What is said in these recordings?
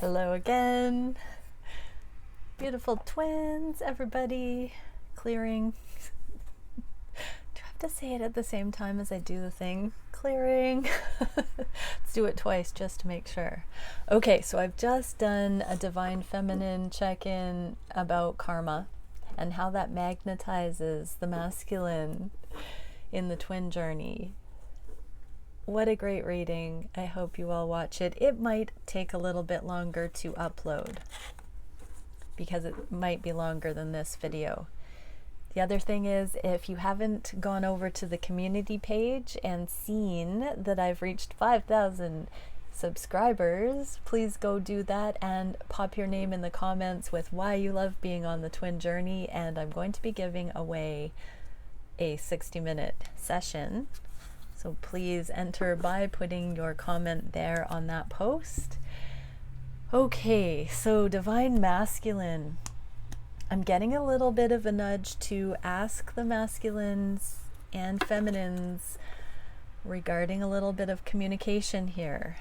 Hello again. Beautiful twins, everybody. Clearing. Do I have to say it at the same time as I do the thing? Clearing. Let's do it twice just to make sure. Okay, so I've just done a Divine Feminine check-in about karma and how that magnetizes the masculine in the twin journey. What a great reading. I hope you all watch it. It might take a little bit longer to upload because it might be longer than this video. The other thing is, if you haven't gone over to the community page and seen that I've reached 5,000 subscribers, please go do that and pop your name in the comments with why you love being on the twin journey. And I'm going to be giving away a 60-minute session. So please enter by putting your comment there on that post. Okay, so Divine Masculine. I'm getting a little bit of a nudge to ask the masculines and feminines regarding a little bit of communication here.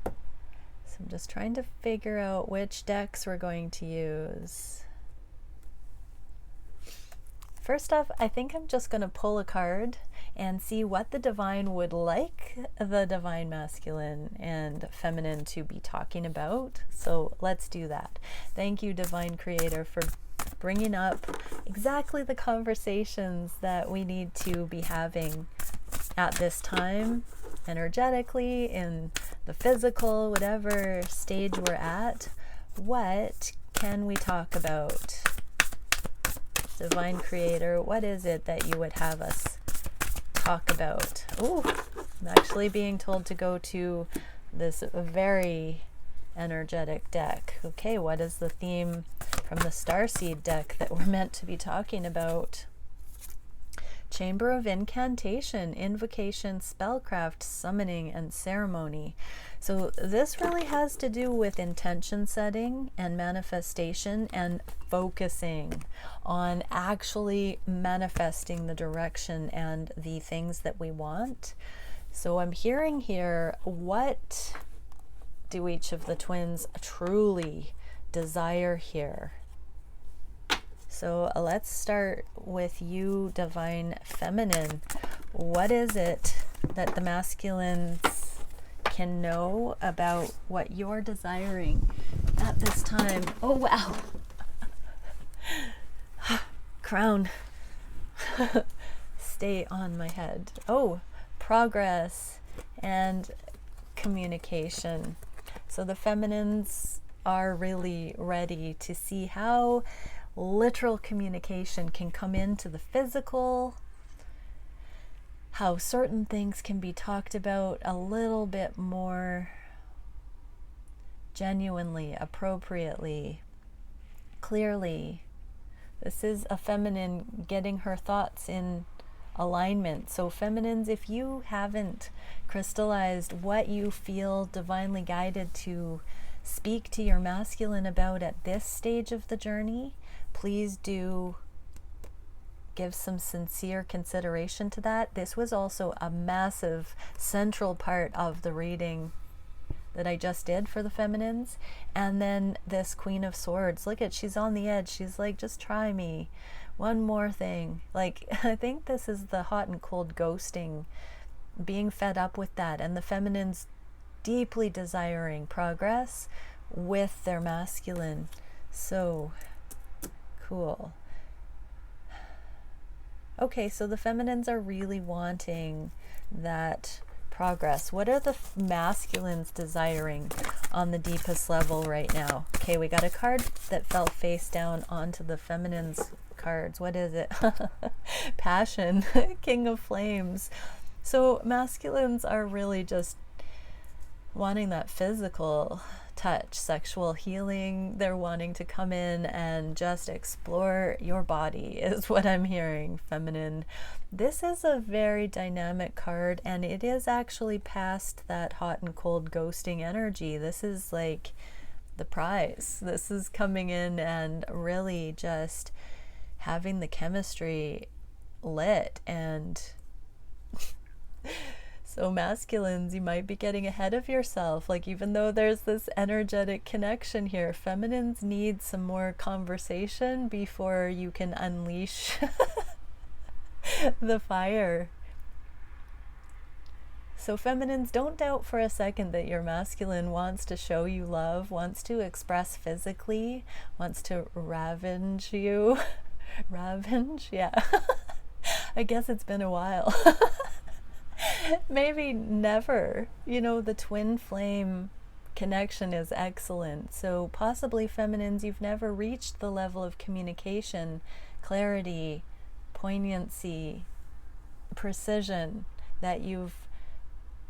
So I'm just trying to figure out which decks we're going to use. First off, I think I'm just going to pull a card and see what the divine would like the divine masculine and feminine to be talking about. So let's do that. Thank you, Divine Creator, for bringing up exactly the conversations that we need to be having at this time, energetically, in the physical, whatever stage we're at. What can we talk about? Divine Creator, what is it that you would have us talk about? Oh, I'm actually being told to go to this very energetic deck. Okay, what is the theme from the Starseed deck that we're meant to be talking about? Chamber of Incantation, Invocation, Spellcraft, Summoning, and Ceremony. So this really has to do with intention setting and manifestation and focusing on actually manifesting the direction and the things that we want. So I'm hearing here, what do each of the twins truly desire here? So let's start with you, Divine Feminine. What is it that the masculines can know about what you're desiring at this time? Oh, wow. Crown. Stay on my head. Oh, progress and communication. So the feminines are really ready to see how literal communication can come into the physical, how certain things can be talked about a little bit more genuinely, appropriately, clearly. This is a feminine getting her thoughts in alignment. So feminines, if you haven't crystallized what you feel divinely guided to speak to your masculine about at this stage of the journey, please do give some sincere consideration to that. This was also a massive central part of the reading that I just did for the feminines. And then this Queen of Swords, look at, she's on the edge. She's like, just try me. One more thing. Like, I think this is the hot and cold ghosting, being fed up with that. And the feminines deeply desiring progress with their masculine. So cool. Okay, so the feminines are really wanting that progress. What are the masculines desiring on the deepest level right now? Okay, we got a card that fell face down onto the feminines cards. What is it? Passion, King of Flames. So masculines are really just wanting that physical touch, sexual healing. They're wanting to come in and just explore your body is what I'm hearing, feminine. This is a very dynamic card, and it is actually past that hot and cold ghosting energy. This is like the prize. This is coming in and really just having the chemistry lit and So masculines, you might be getting ahead of yourself. Like, even though there's this energetic connection here, feminines need some more conversation before you can unleash the fire. So feminines, don't doubt for a second that your masculine wants to show you love, wants to express physically, wants to ravenge you. Ravenge? Yeah. I guess it's been a while. Maybe never. You know, the twin flame connection is excellent. So possibly feminines, you've never reached the level of communication, clarity, poignancy, precision that you've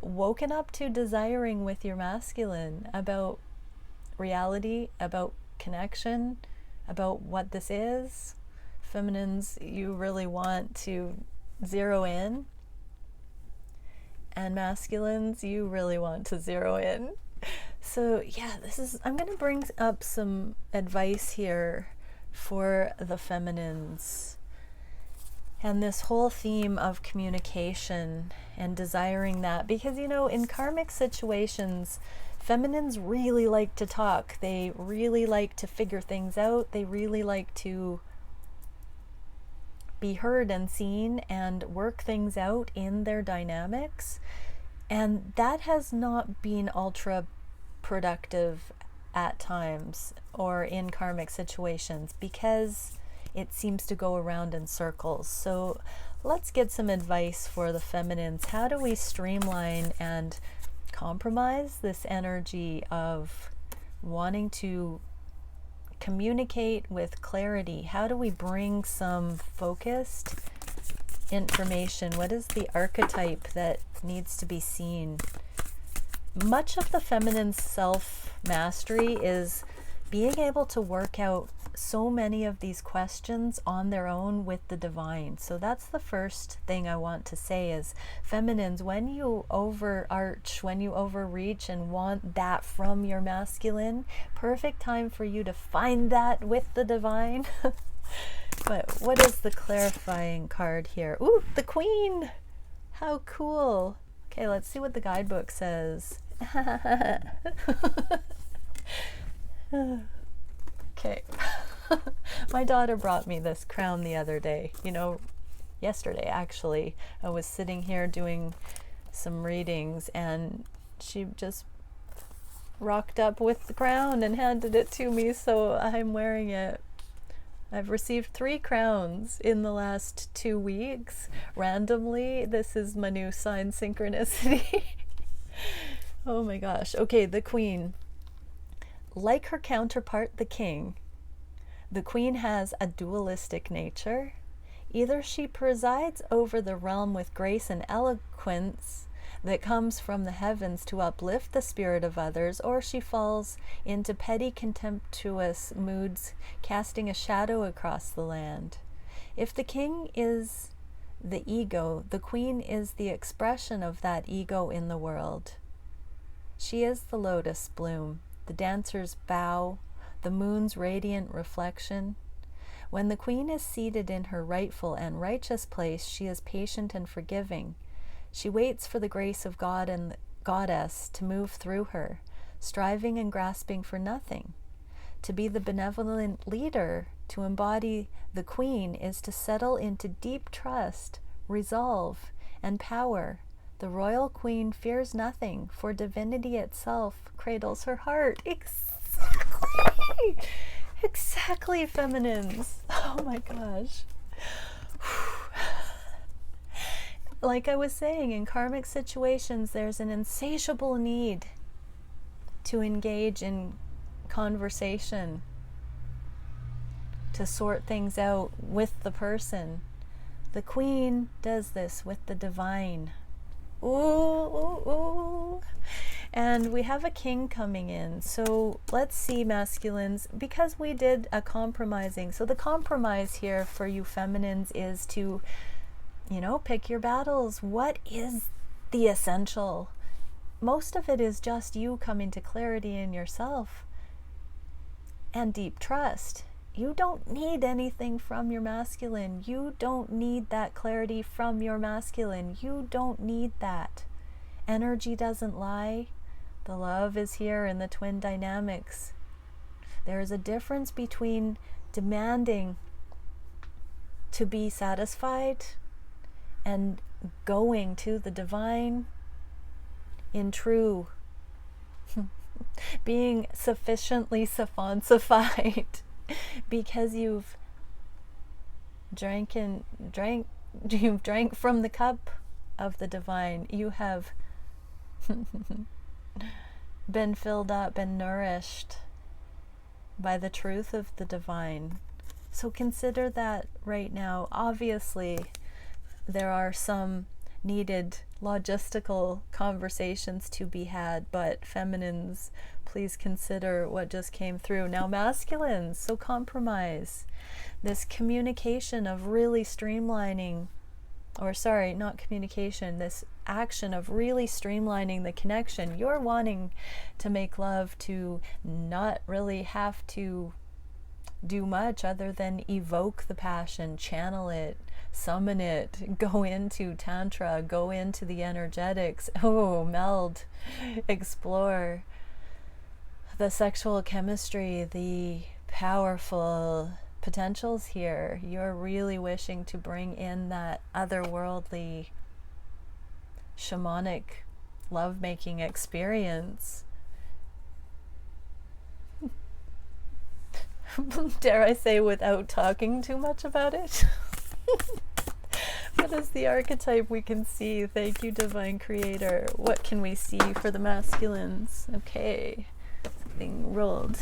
woken up to desiring with your masculine about reality, about connection, about what this is. Feminines, you really want to zero in, and masculines, you really want to zero in. So yeah, I'm going to bring up some advice here for the feminines. And this whole theme of communication and desiring that, because, you know, in karmic situations, feminines really like to talk. They really like to figure things out. They really like to be heard and seen and work things out in their dynamics. And that has not been ultra productive at times or in karmic situations, because it seems to go around in circles. So let's get some advice for the feminines. How do we streamline and compromise this energy of wanting to communicate with clarity? How do we bring some focused information? What is the archetype that needs to be seen? Much of the feminine self-mastery is being able to work out so many of these questions on their own with the divine. So that's the first thing I want to say is, feminines, when you overarch, when you overreach and want that from your masculine, perfect time for you to find that with the divine. But what is the clarifying card here? Ooh, the Queen! How cool! Okay, let's see what the guidebook says. Okay. My daughter brought me this crown the other day. You know, yesterday actually. I was sitting here doing some readings and she just rocked up with the crown and handed it to me, so I'm wearing it. I've received 3 crowns in the last 2 weeks. Randomly, this is my new sign synchronicity. Oh my gosh. Okay, the Queen. Like her counterpart, the King, the Queen has a dualistic nature. Either she presides over the realm with grace and eloquence that comes from the heavens to uplift the spirit of others, or she falls into petty, contemptuous moods, casting a shadow across the land. If the King is the ego, the Queen is the expression of that ego in the world. She is the lotus bloom, the dancer's bow, the moon's radiant reflection. When the Queen is seated in her rightful and righteous place, she is patient and forgiving. She waits for the grace of God and the Goddess to move through her, striving and grasping for nothing. To be the benevolent leader, to embody the Queen, is to settle into deep trust, resolve, and power. The royal Queen fears nothing, for divinity itself cradles her heart. Exactly! Exactly, feminines. Oh my gosh. Like I was saying, in karmic situations, there's an insatiable need to engage in conversation, to sort things out with the person. The Queen does this with the divine. Ooh, ooh, ooh. And we have a King coming in. So let's see, masculines, because we did a compromising. So the compromise here for you feminines is to, you know, pick your battles. What is the essential? Most of it is just you coming to clarity in yourself and deep trust. You don't need anything from your masculine. You don't need that clarity from your masculine. You don't need that. energy doesn't lie. The love is here in the twin dynamics. There is a difference between demanding to be satisfied and going to the divine in true being sufficiently saphoncified because you've drank from the cup of the divine. You have been filled up and nourished by the truth of the divine. So consider that right now. Obviously, there are some needed logistical conversations to be had, but feminines, please consider what just came through. Now masculines, so compromise. This communication of really streamlining, or sorry, not communication, this action of really streamlining the connection. You're wanting to make love to not really have to do much other than evoke the passion, channel it, summon it, go into tantra, go into the energetics, meld, explore the sexual chemistry, the powerful potentials here. You're really wishing to bring in that otherworldly shamanic lovemaking experience. Dare I say, without talking too much about it? What is the archetype we can see? Thank you, Divine Creator. What can we see for the masculines? Okay, something rolled.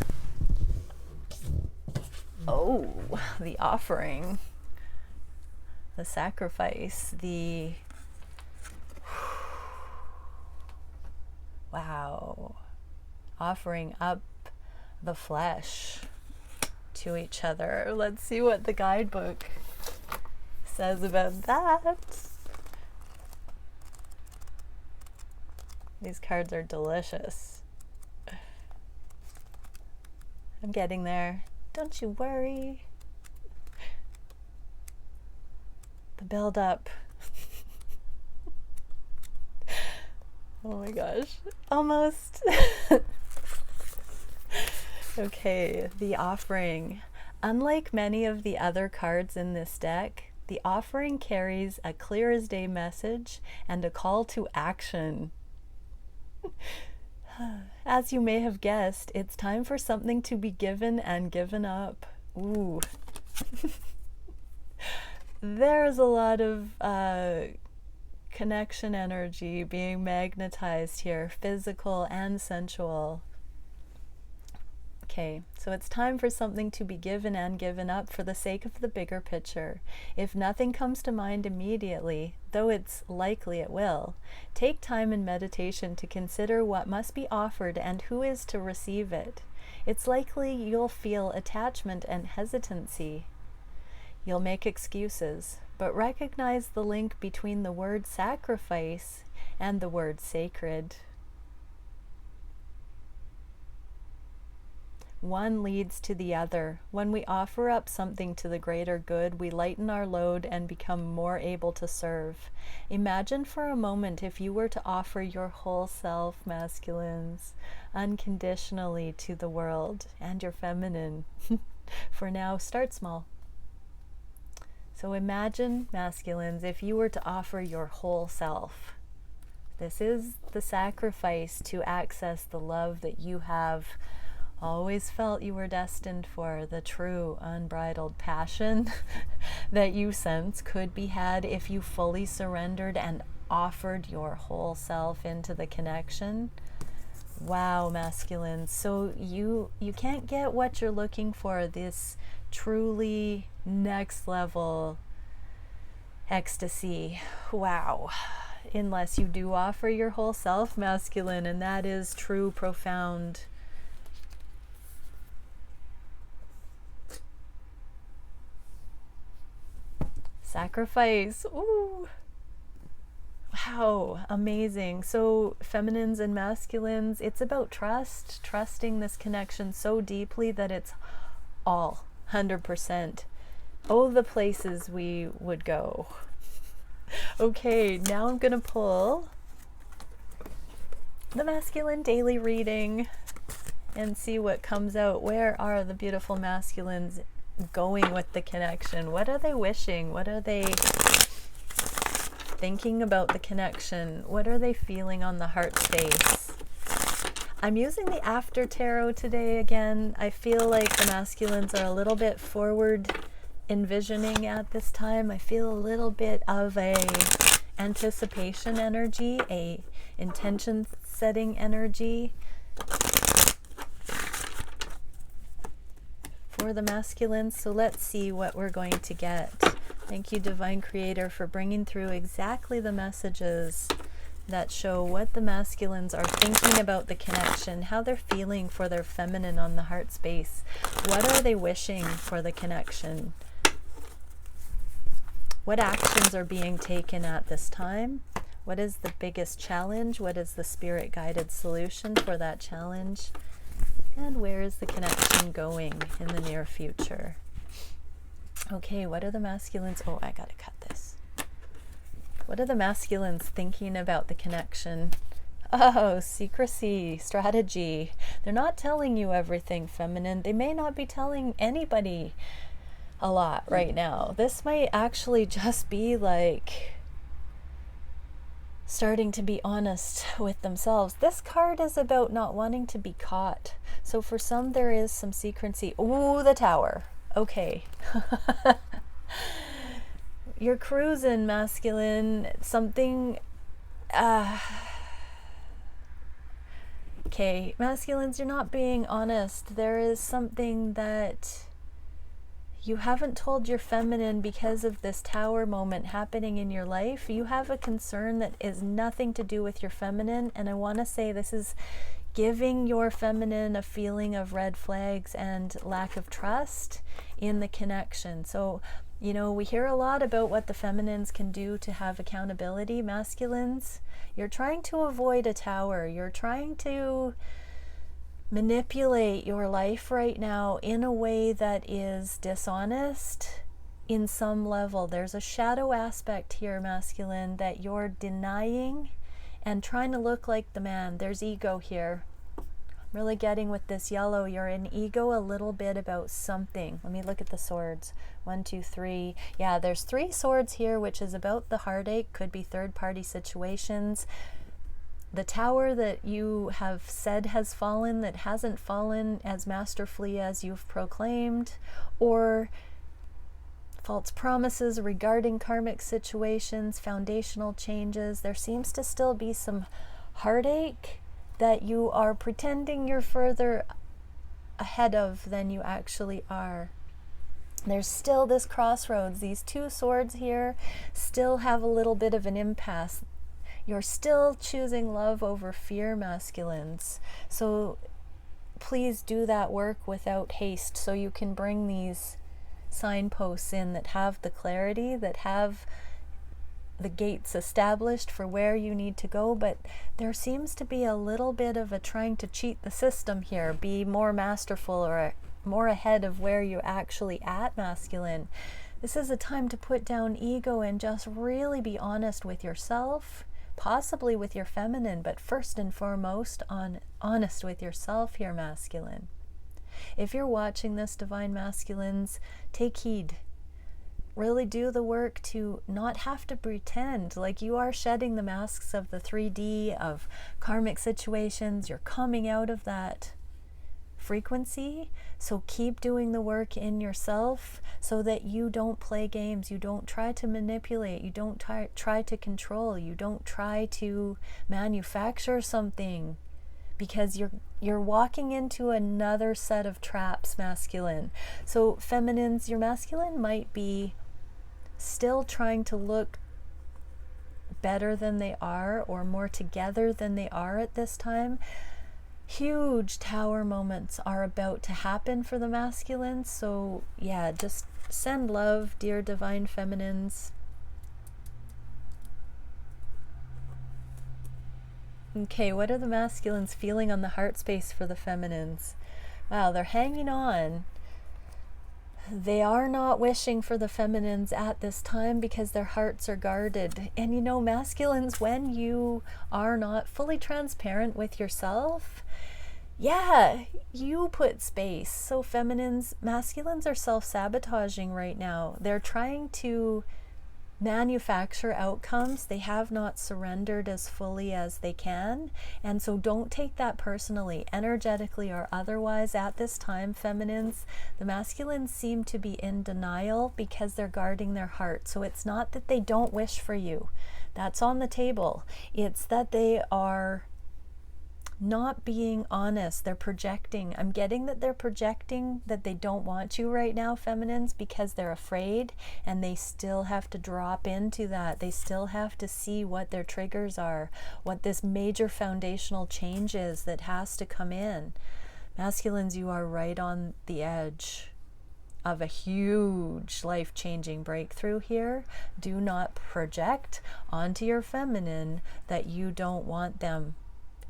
Oh, the offering, the sacrifice, the... Wow. Offering up the flesh to each other. Let's see what the guidebook says about that. These cards are delicious. I'm getting there. Don't you worry. The build up. Oh my gosh. Almost. Okay, the offering. Unlike many of the other cards in this deck, the offering carries a clear as day message and a call to action. As you may have guessed, it's time for something to be given and given up. Ooh. There's a lot of connection energy being magnetized here, physical and sensual. Okay, so it's time for something to be given and given up for the sake of the bigger picture. If nothing comes to mind immediately, though it's likely it will, take time in meditation to consider what must be offered and who is to receive it. It's likely you'll feel attachment and hesitancy. You'll make excuses, but recognize the link between the word sacrifice and the word sacred. One leads to the other. When we offer up something to the greater good, we lighten our load and become more able to serve. Imagine for a moment if you were to offer your whole self, masculines, unconditionally to the world, and your feminine. For now, start small. So imagine, masculines, if you were to offer your whole self. This is the sacrifice to access the love that you have always felt you were destined for, the true unbridled passion that you sense could be had if you fully surrendered and offered your whole self into the connection. Wow, masculine. So you can't get what you're looking for, this truly next level ecstasy. Wow. Unless you do offer your whole self, masculine, and that is true, profound sacrifice. Ooh. Wow, amazing. So feminines and masculines, it's about trust, trusting this connection so deeply that it's all 100%. Oh, the places we would go. Okay, now I'm gonna pull the masculine daily reading and see what comes out. Where are the beautiful masculines going with the connection? What are they wishing? What are they thinking about the connection? What are they feeling on the heart space? I'm using the After Tarot today again. I feel like the masculines are a little bit forward envisioning at this time. I feel a little bit of a anticipation energy, a intention setting energy for the masculines. So let's see what we're going to get. Thank you, Divine Creator, for bringing through exactly the messages that show what the masculines are thinking about the connection, how they're feeling for their feminine on the heart space. What are they wishing for the connection? What actions are being taken at this time? What is the biggest challenge? What is the spirit-guided solution for that challenge? And where is the connection going in the near future? Okay, what are the masculines? Oh, I gotta cut this. What are the masculines thinking about the connection? Oh, secrecy, strategy. They're not telling you everything, feminine. They may not be telling anybody a lot right now. This might actually just be like starting to be honest with themselves. This card is about not wanting to be caught. So for some, there is some secrecy. Ooh, the Tower. Okay. You're cruising, masculine. Something... okay, masculines, you're not being honest. There is something that you haven't told your feminine because of this Tower moment happening in your life. You have a concern that is nothing to do with your feminine, and I want to say this is giving your feminine a feeling of red flags and lack of trust in the connection. So, you know, we hear a lot about what the feminines can do to have accountability. Masculines, you're trying to avoid a Tower. You're trying to manipulate your life right now in a way that is dishonest in some level. There's a shadow aspect here, masculine, that you're denying and trying to look like the man. There's ego here. I'm really getting with this yellow, you're in ego a little bit about something. Let me look at the swords. 1, 2, 3. Yeah, there's 3 swords here, which is about the heartache. Could be third-party situations. The Tower that you have said has fallen, that hasn't fallen as masterfully as you've proclaimed, or false promises regarding karmic situations, foundational changes. There seems to still be some heartache that you are pretending you're further ahead of than you actually are. There's still this crossroads. These 2 swords here still have a little bit of an impasse. You're still choosing love over fear, masculines. So please do that work without haste so you can bring these signposts in that have the clarity, that have the gates established for where you need to go. But there seems to be a little bit of a trying to cheat the system here, be more masterful or more ahead of where you're actually at, masculine. This is a time to put down ego and just really be honest with yourself, possibly with your feminine, but first and foremost honest with yourself here, masculine. If you're watching this, divine masculines, take heed. Really do the work to not have to pretend like you are shedding the masks of the 3D, of karmic situations. You're coming out of that frequency. So keep doing the work in yourself so that you don't play games. You don't try to manipulate. You don't try to control. You don't try to manufacture something, because you're walking into another set of traps, masculine. So feminines, your masculine might be still trying to look better than they are or more together than they are at this time. Huge Tower moments are about to happen for the masculine. So yeah, just send love, dear divine feminines. Okay, what are the masculines feeling on the heart space for the feminines? Wow, they're hanging on. They are not wishing for the feminines at this time because their hearts are guarded. And you know, masculines, when you are not fully transparent with yourself, yeah, you put space. So feminines, masculines are self-sabotaging right now. They're trying to manufacture outcomes. They have not surrendered as fully as they can, and so don't take that personally, energetically or otherwise. At this time, feminines, the masculines seem to be in denial because they're guarding their heart. So it's not that they don't wish for you, that's on the table. It's that they are not being honest. They're projecting. I'm getting that they're projecting that they don't want you right now, feminines, because they're afraid, and they still have to drop into that. They still have to see what their triggers are, what this major foundational change is that has to come in. Masculines, you are right on the edge of a huge life-changing breakthrough here. Do not project onto your feminine that you don't want them.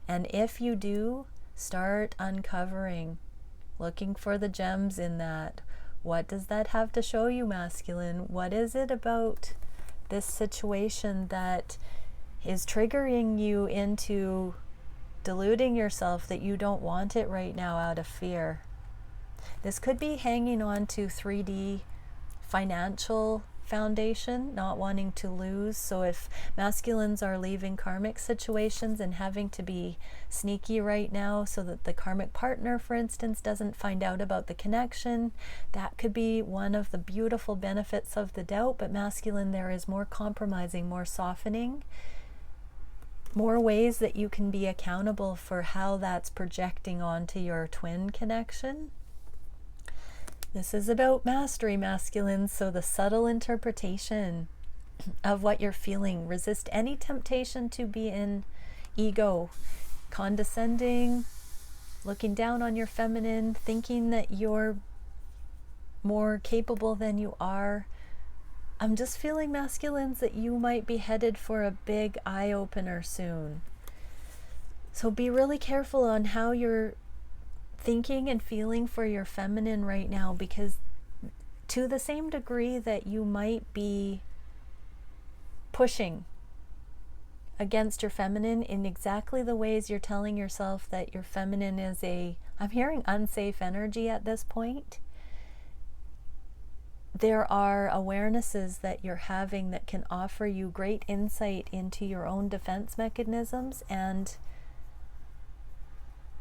And if you do, start uncovering, looking for the gems in that. What does that have to show you, masculine? What is it about this situation that is triggering you into deluding yourself that you don't want it right now out of fear? This could be hanging on to 3D financial foundation, not wanting to lose. So if masculines are leaving karmic situations and having to be sneaky right now so that the karmic partner, for instance, doesn't find out about the connection, that could be one of the beautiful benefits of the doubt. But masculine, there is more compromising, more softening, more ways that you can be accountable for how that's projecting onto your twin connection. This is about mastery, masculines, so the subtle interpretation of what you're feeling. Resist any temptation to be in ego, condescending, looking down on your feminine, thinking that you're more capable than you are. I'm just feeling, masculines, that you might be headed for a big eye-opener soon. So be really careful on how you're thinking and feeling for your feminine right now, because to the same degree that you might be pushing against your feminine in exactly the ways you're telling yourself that your feminine is I'm hearing unsafe energy at this point, there are awarenesses that you're having that can offer you great insight into your own defense mechanisms and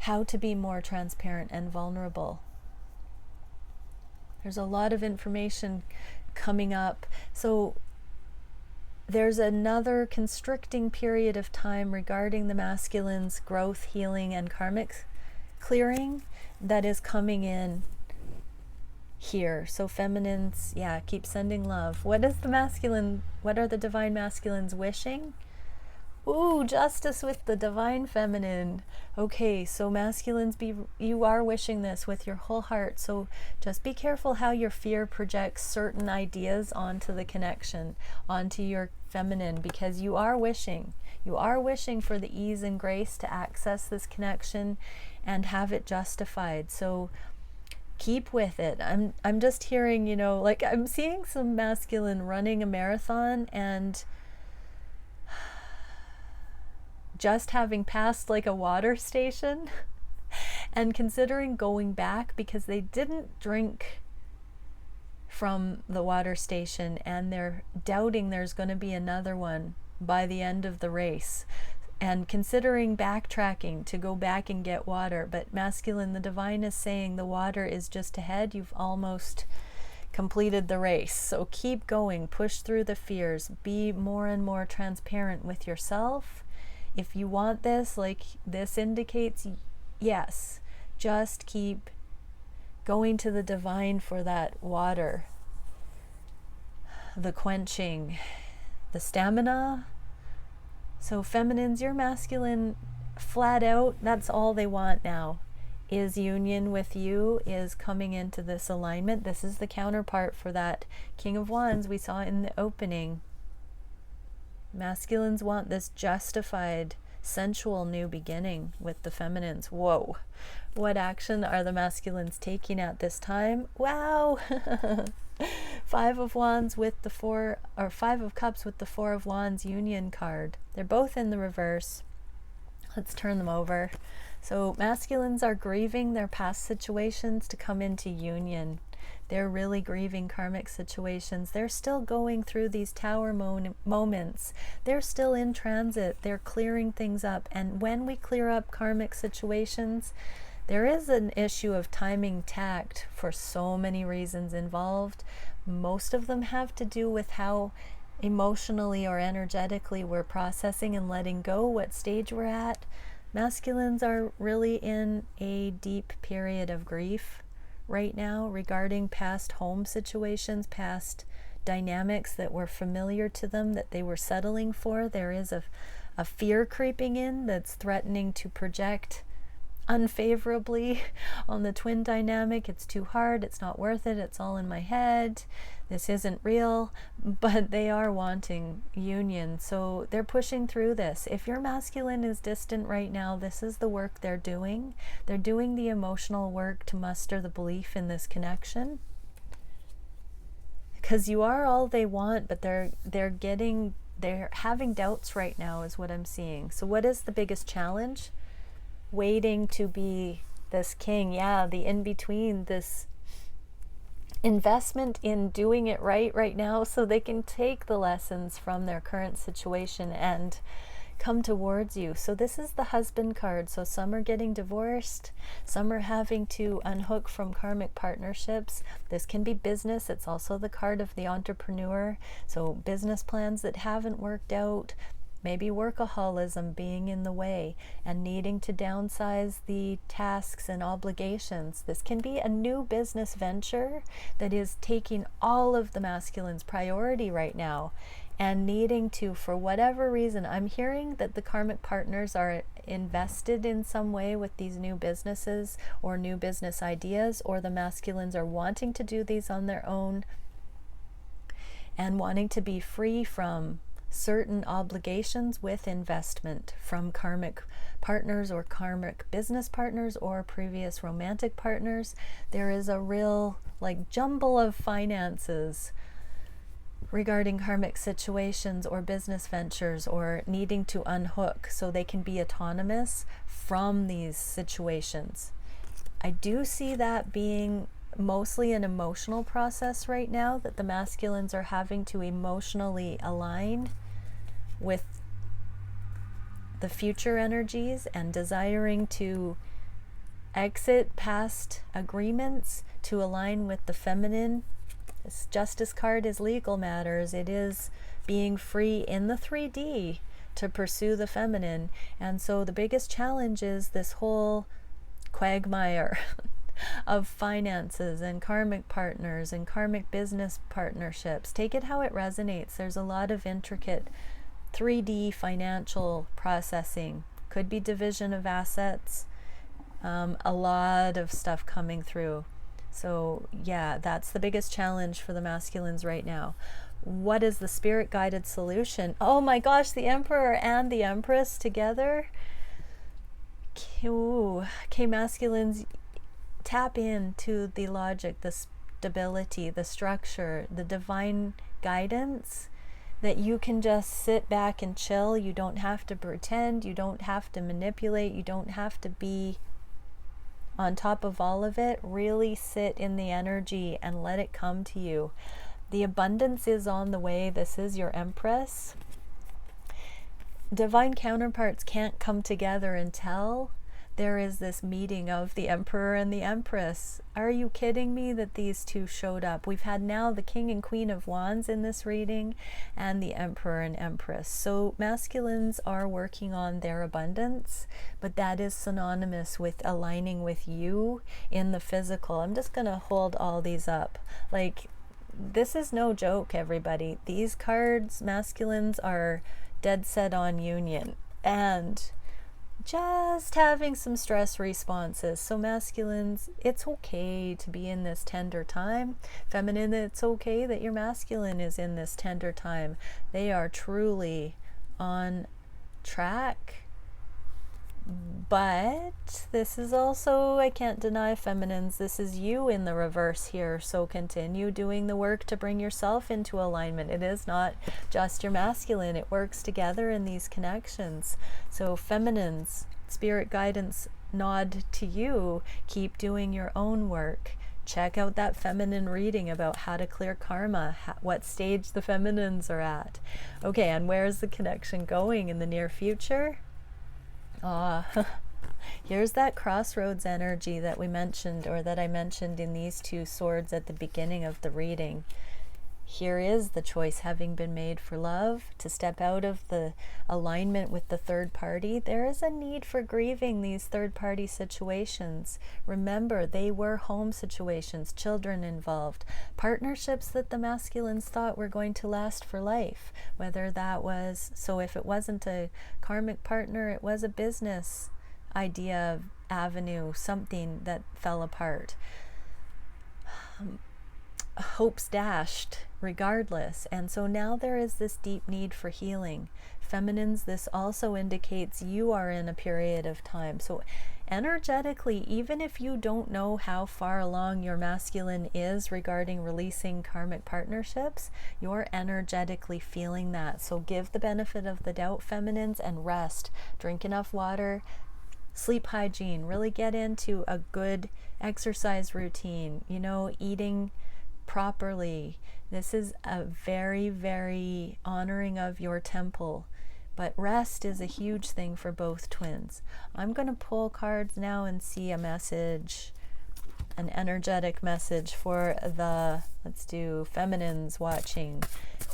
how to be more transparent and vulnerable. There's a lot of information coming up. So there's another constricting period of time regarding the masculine's growth, healing, and karmic clearing that is coming in here. So feminines, yeah, keep sending love. What is the masculine, what are the divine masculines wishing? Ooh, justice with the divine feminine. Okay, so masculines, you are wishing this with your whole heart. So just be careful how your fear projects certain ideas onto the connection, onto your feminine, because you are wishing for the ease and grace to access this connection and have it justified. So keep with it. I'm just hearing, you know, like I'm seeing some masculine running a marathon and just having passed like a water station and considering going back because they didn't drink from the water station and they're doubting there's going to be another one by the end of the race, and considering backtracking to go back and get water. But masculine, the divine is saying the water is just ahead. You've almost completed the race. So keep going, push through the fears, be more and more transparent with yourself. If you want this, like this indicates, yes, just keep going to the divine for that water, the quenching, the stamina. So feminines, your masculine, flat out, that's all they want now, is union with you, is coming into this alignment. This is the counterpart for that King of Wands we saw in the opening. Masculines want this justified sensual new beginning with the feminines. Whoa. What action are the masculines taking at this time? Wow. Five of Wands with the Four, or Five of Cups with the Four of Wands union card. They're both in the reverse. Let's turn them over. So masculines are grieving their past situations to come into union. They're really grieving karmic situations. They're still going through these tower moments. They're still in transit. They're clearing things up. And when we clear up karmic situations, there is an issue of timing tact for so many reasons involved. Most of them have to do with how emotionally or energetically we're processing and letting go, what stage we're at. Masculines are really in a deep period of grief right now regarding past home situations, past dynamics that were familiar to them that they were settling for. There is a fear creeping in that's threatening to project unfavorably on the twin dynamic. It's too hard, it's not worth it, it's all in my head, this isn't real. But they are wanting union, so they're pushing through this. If your masculine is distant right now, this is the work they're doing. They're doing the emotional work to muster the belief in this connection, because you are all they want, but they're having doubts right now is what I'm seeing. So what is the biggest challenge? Waiting to be this king. Yeah, the in-between, this investment in doing it right now so they can take the lessons from their current situation and come towards you. So this is the husband card. So some are getting divorced, some are having to unhook from karmic partnerships. This can be business. It's also the card of the entrepreneur. So business plans that haven't worked out, maybe workaholism being in the way and needing to downsize the tasks and obligations. This can be a new business venture that is taking all of the masculine's priority right now and needing to, for whatever reason, I'm hearing that the karmic partners are invested in some way with these new businesses or new business ideas, or the masculines are wanting to do these on their own and wanting to be free from certain obligations with investment from karmic partners or karmic business partners or previous romantic partners. There is a real jumble of finances regarding karmic situations or business ventures, or needing to unhook so they can be autonomous from these situations. I do see that being mostly an emotional process right now, that the masculines are having to emotionally align with the future energies and desiring to exit past agreements to align with the feminine. This Justice card is legal matters. It is being free in the 3D to pursue the feminine. And so the biggest challenge is this whole quagmire of finances and karmic partners and karmic business partnerships. Take it how it resonates. There's a lot of intricate 3D financial processing. Could be division of assets. A lot of stuff coming through. So yeah, that's the biggest challenge for the masculines right now. What is the spirit guided solution? Oh my gosh, the Emperor and the Empress together. Okay, masculines, tap into the logic, the stability, the structure, the divine guidance, that you can just sit back and chill. You don't have to pretend, you don't have to manipulate, you don't have to be on top of all of it. Really sit in the energy and let it come to you. The abundance is on the way. This is your Empress. Divine counterparts can't come together until there is this meeting of the Emperor and the Empress. Are you kidding me that these two showed up? We've had now the King and Queen of Wands in this reading and the Emperor and Empress. So masculines are working on their abundance, but that is synonymous with aligning with you in the physical. I'm just going to hold all these up. This is no joke, everybody. These cards, masculines are dead set on union and just having some stress responses. So masculines, it's okay to be in this tender time. Feminine, it's okay that your masculine is in this tender time. They are truly on track But this is also, I can't deny, feminines, this is you in the reverse here. So continue doing the work to bring yourself into alignment. It is not just your masculine. It works together in these connections. So feminines, spirit guidance nod to you. Keep doing your own work. Check out that feminine reading about how to clear karma, what stage the feminines are at. Okay, and where is the connection going in the near future? Here's that crossroads energy that we mentioned, or that I mentioned in these two swords at the beginning of the reading. Here is the choice having been made for love to step out of the alignment with the third party. There is a need for grieving these third party situations. Remember, they were home situations, children involved, partnerships that the masculines thought were going to last for life. Whether that was, so if it wasn't a karmic partner, it was a business idea, avenue, something that fell apart. Hopes dashed regardless. And so now there is this deep need for healing. Feminines, this also indicates you are in a period of time. So energetically, even if you don't know how far along your masculine is regarding releasing karmic partnerships, you're energetically feeling that. So give the benefit of the doubt, feminines, and rest. Drink enough water, sleep hygiene, really get into a good exercise routine, you know, eating properly. This is a very, very honoring of your temple. But rest is a huge thing for both twins. I'm going to pull cards now and see a message, an energetic message for the, let's do feminines watching.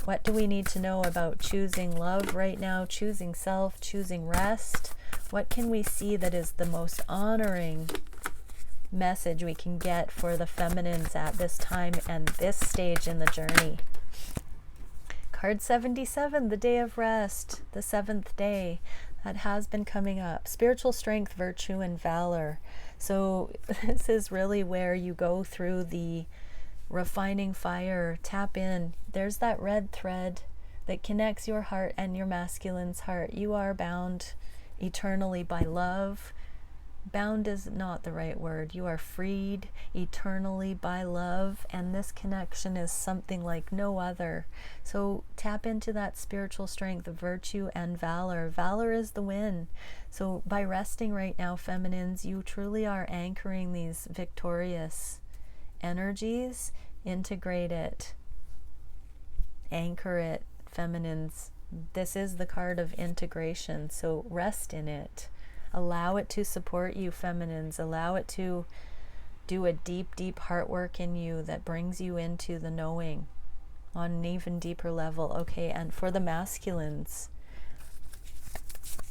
What do we need to know about choosing love right now, choosing self, choosing rest? What can we see that is the most honoring message we can get for the feminines at this time and this stage in the journey? Card 77, the day of rest, the seventh day. That has been coming up. Spiritual strength, virtue, and valor. So this is really where you go through the refining fire. Tap in. There's that red thread that connects your heart and your masculine's heart. You are bound eternally by love. Bound is not the right word. You are freed eternally by love, and this connection is something like no other. So tap into that spiritual strength, virtue, and valor. Valor is the win. So by resting right now, feminines, you truly are anchoring these victorious energies. Integrate it. Anchor it, feminines. This is the card of integration, so rest in it. Allow it to support you, feminines. Allow it to do a deep, deep heart work in you that brings you into the knowing on an even deeper level. Okay, and for the masculines,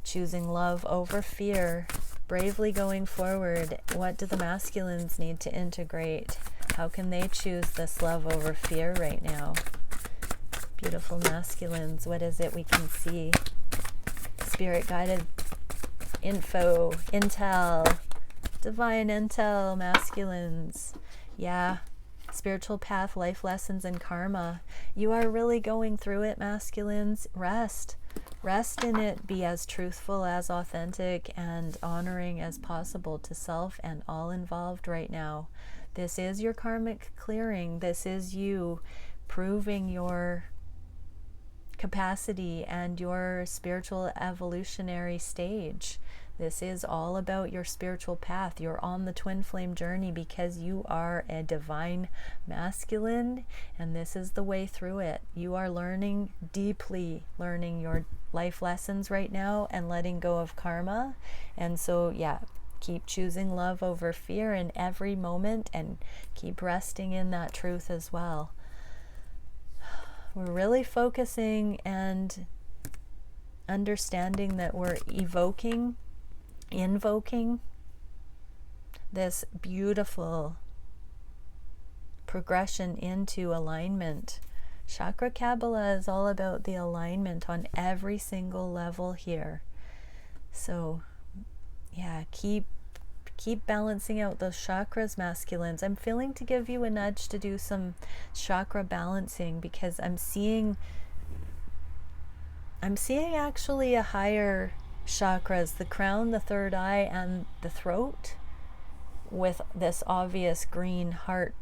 choosing love over fear, bravely going forward. What do the masculines need to integrate? How can they choose this love over fear right now? Beautiful masculines, what is it we can see? Spirit guided info, intel, divine intel, masculines. Yeah, spiritual path, life lessons, and karma. You are really going through it, masculines. Rest in it. Be as truthful, as authentic, and honoring as possible to self and all involved right now. This is your karmic clearing. This is you proving your capacity and your spiritual evolutionary stage. This is all about your spiritual path. You're on the twin flame journey because you are a divine masculine, and this is the way through it. You are learning, deeply learning your life lessons right now and letting go of karma. And so, yeah, keep choosing love over fear in every moment and keep resting in that truth as well. We're really focusing and understanding that we're invoking this beautiful progression into alignment. Chakra Kabbalah is all about the alignment on every single level here. So, yeah, keep balancing out those chakras, masculines. I'm feeling to give you a nudge to do some chakra balancing because I'm seeing actually a higher chakras, the crown, the third eye, and the throat, with this obvious green heart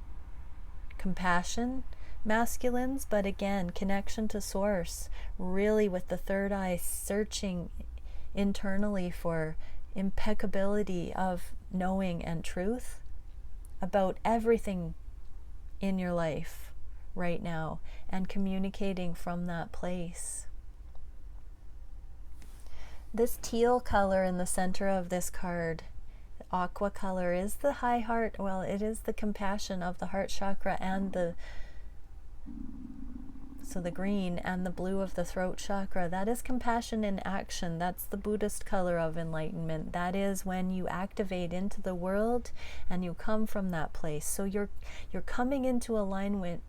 compassion masculines, but again, connection to source, really with the third eye searching internally for impeccability of knowing and truth about everything in your life right now, and communicating from that place. This teal color in the center of this card, aqua color, is the high heart. Well, it is the compassion of the heart chakra, and the green and the blue of the throat chakra. That is compassion in action. That's the Buddhist color of enlightenment. That is when you activate into the world and you come from that place. So you're coming into alignment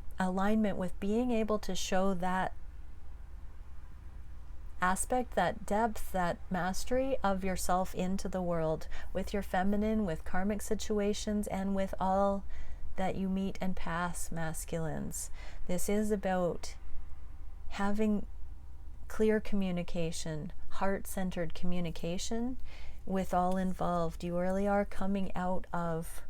with being able to show that aspect, that depth, that mastery of yourself into the world, with your feminine, with karmic situations, and with all that you meet and pass masculines. This is about having clear communication, heart-centered communication with all involved. You really are coming out of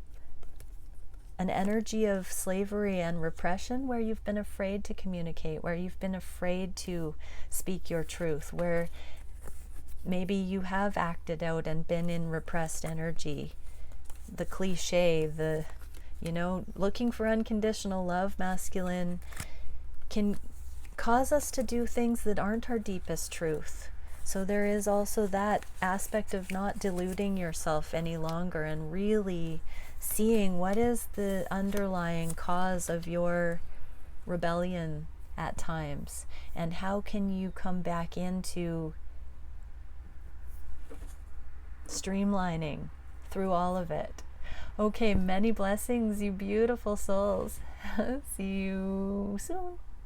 an energy of slavery and repression, where you've been afraid to communicate, where you've been afraid to speak your truth, where maybe you have acted out and been in repressed energy. The cliche, looking for unconditional love, masculine, can cause us to do things that aren't our deepest truth. So there is also that aspect of not deluding yourself any longer, and really seeing what is the underlying cause of your rebellion at times, and how can you come back into streamlining through all of it. Okay, many blessings, you beautiful souls. See you soon.